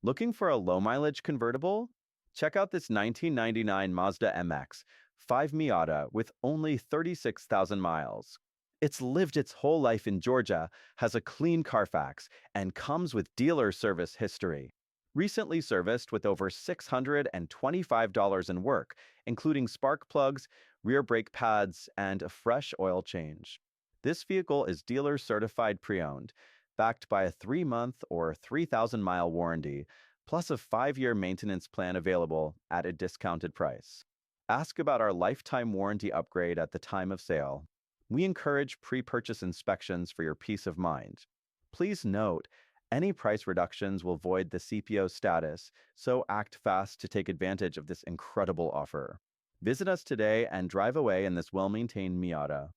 Looking for a low-mileage convertible? Check out this 1999 Mazda MX, 5 Miata with only 36,000 miles. It's lived its whole life in Georgia, has a clean Carfax, and comes with dealer service history. Recently serviced with over $625 in work, including spark plugs, rear brake pads, and a fresh oil change. This vehicle is dealer certified pre-owned, backed by a 3-month or 3,000-mile warranty, plus a 5-year maintenance plan available at a discounted price. Ask about our lifetime warranty upgrade at the time of sale. We encourage pre-purchase inspections for your peace of mind. Please note, any price reductions will void the CPO status, so act fast to take advantage of this incredible offer. Visit us today and drive away in this well-maintained Miata.